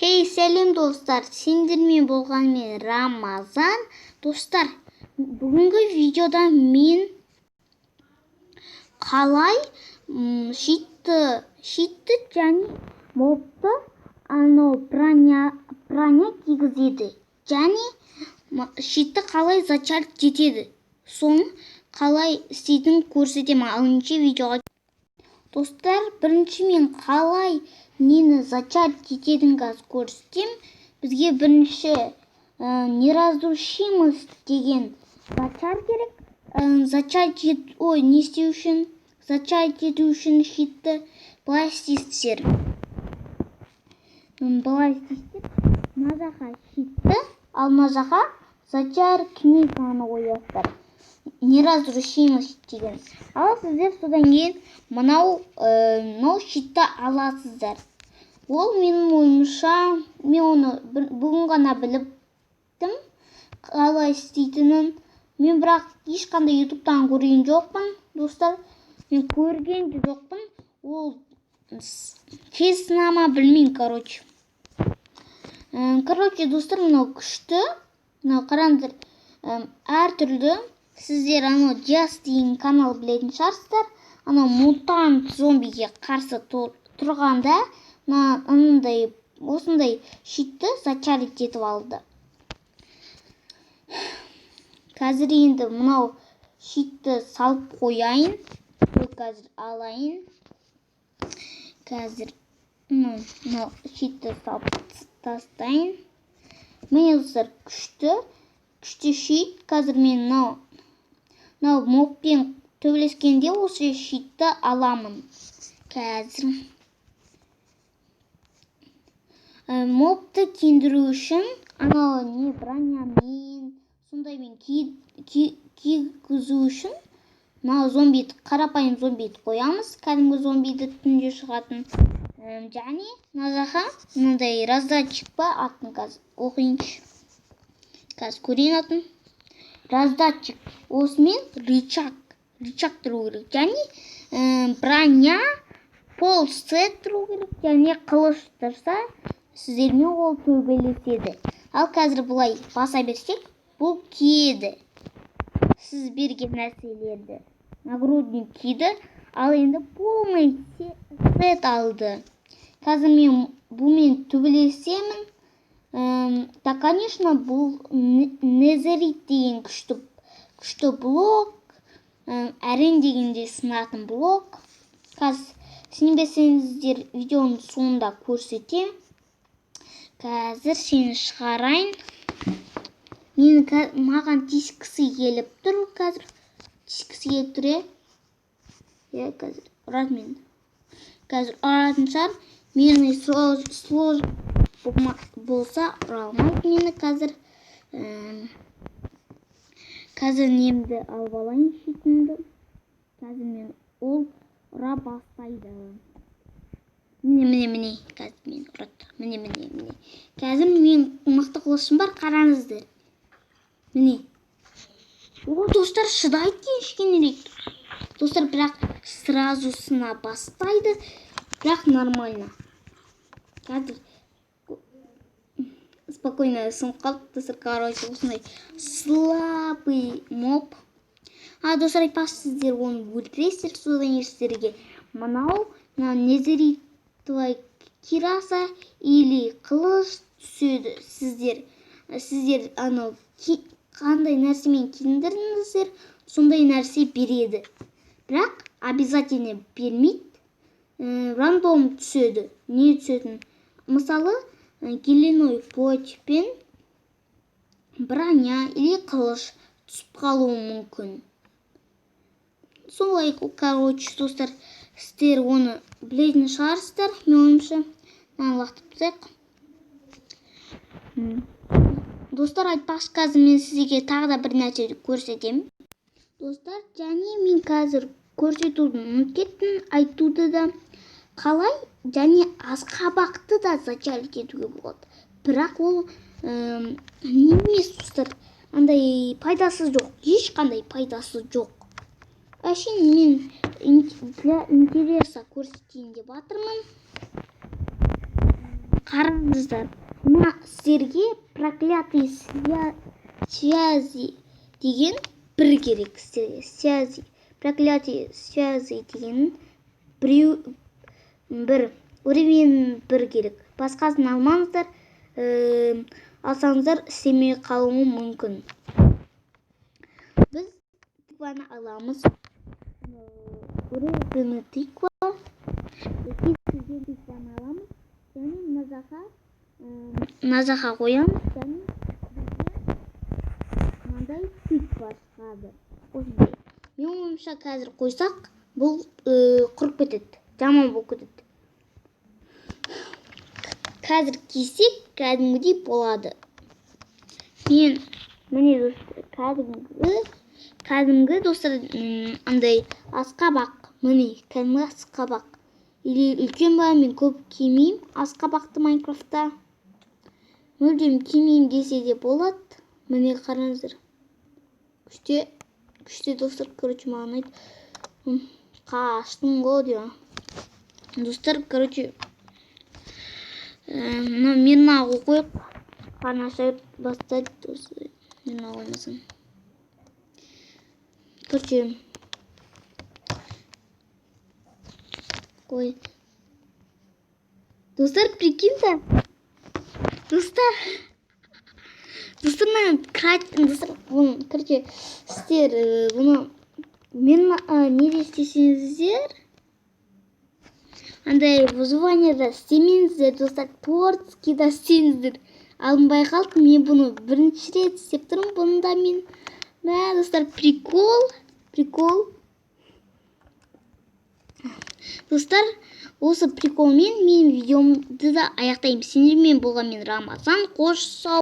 Хей, сәлем достар, сендермен болған мен Рамазан. Достар, бүгінгі видеода мен қалай шитті және мопты броня кигізеді және шитті қалай зачарить етеді. Соны қалай істейтінін көрсетемін. Алыншы видеоға. Достар, бірінші мен қалай нені зачарить ететін көрсетем. Бізге бірінші неразрушимость деген зачар керек. Не істеу үшін? Зачарить ету үшін шитті былай істейсіздер. Мына жаққа шитті, ал мына жаққа зачар книганы қоясыздар. Неразрушимость деген. Ал сіздер содан кейін мынау шитті аласыздар. Ол менің ойымша, мен оны бүгін ғана біліптім қалай істейтінін. Мен бірақ ешқандай ютубтан көрген жоқпын, достар. Мен көрген де жоқпын. Ол тез сынама білмеймін, короче, достар, мынау күшті. Мынау қараңыздар, әртүрлі. Сіздер Диас деген канал білетін шығарсыздар. Мутант зомбиге қарсы тұрғанда осындай шитті зачарить етіп алды. Қазір енді мынау шитті салып қояйын. Қазір алайын. Қазір мынау шитті салып тастайын. Міне достар, күшті шит. Қазір мен мынау моппен төбелескенде осы шитті аламын. Қазір мопты киіндіру үшін бронямен сондаймен кигізу үшін қарапайым зомбиді қоямыз. Кәдімгі зомбиді түнде шығатын. Және мына жаққа мынандай раздатчик бар, атын қазір оқиыншы. Қазір көрейін атын. Раздатчик. Осымен рычаг тұру керек. Және броня пол сет тұру керек. Және қылыш тұрса, сіздермен ол төбелеседі. Ал қазір бұлай баса берсек, бұл киеді. Сіз берген нәрселерді. Нагрудник киді. Ал енді полный сет алды. Қазір мен бұмен төбелесемін. Да, конечно, бұл незерит деген күшті блок. Әрен дегенде сынатын блок. Қазір сенбесеңіздер видеоның соңында көрсетем. Қазір сені шығарайын. Маған тискісі келіп тұр. Қазір тискісі келіп тұр. Қазір ұрады мені. Қазір ұратын шығар. Мені слож болса ұра алмайды мені. Қазір немді алып алайын шетімді. Қазір мен ол ұра бастайды. Міне. Қазір мен ұрады. Міне. Қазір мен мықты қылышым бар, қараңыздар. Міне. Достар, шыдайды кішкенерек. Достар, бірақ сразу сына бастайды. Бірақ нормально. Қазір спокойно сынып қалды. Достар, короче, осындай слабый моп. Достар, айтпақсыздар, оны өлтіресіздер. Содан ештерге мынау незеритовая кираса или қылыш түседі. Сіздер қандай нәрсемен киіндіріңіздер, сондай нәрсе береді. Бірақ обязательно бермейді. Рандом түседі. Не түсетін? Мысалы, геленой плотьпен броня или қылыш түсіп қалуы мүмкін. Солай, короче, достар, сіздер оны білетін шығарсыздар. Мен ойымша, лақтып тұсақ. Достар, айтпақшы, қазір мен сізге тағы да бір нәрсе көрсетем. Достар, және мен қазір көрсетуді ұмытып кеттім, айтуды да. Қалай және асқабақты да зачарить етуге болады. Бірақ ол немес, достар, андай пайдасы жоқ. Ешқандай пайдасы жоқ. Әшейін мен для интереса көрсетейін деп жатырмын. Қараңыздар, мына сіздерге проклятый связи деген бір керек сіздерге. Связи, проклятый связи деген бір уровень бір керек. Басқасын алмаңыздар, алсаңыздар істемей қалуы мүмкін. Біз тикваны аламыз. Уровень тиква. Тикваны аламыз. Және назаға қоямыз. Және мынандай тиква шығады. Осындай. Мен ойымша қазір қойсақ, бұл құрып кетеді. Жаман болып кетеді. Қазір кисек кәдімгідей болады. Міне кәдімгі достар, андай асқабақ. Міне кәдімгі асқабақ. Или үлкен ба, мен көп кимеймін асқабақты Майнкрафтта. Мүлдем кимеймін десе де болады. Міне қараңыздар. Күште достар, короче, маған айт. Қаштың ғой деп. Достар, короче, мен ағу қойып, қарнаша бастайды достар. Мен ағоймасын. Короче, қой. Достар, прикиньте. Достар, мен достар, короче, сіздер бұны мен неде істесеңіздер, андай выживанияда істемеңіздер, достар, творческийда істеңіздер. Алынбай қалды, мен бұны бірінші рет істеп тұрмын. Бұнда мен, достар, прикол. Достар, осы приколмен мен видеомды да аяқтаймын. Сендермен болған мен Рамазан. Қош сау.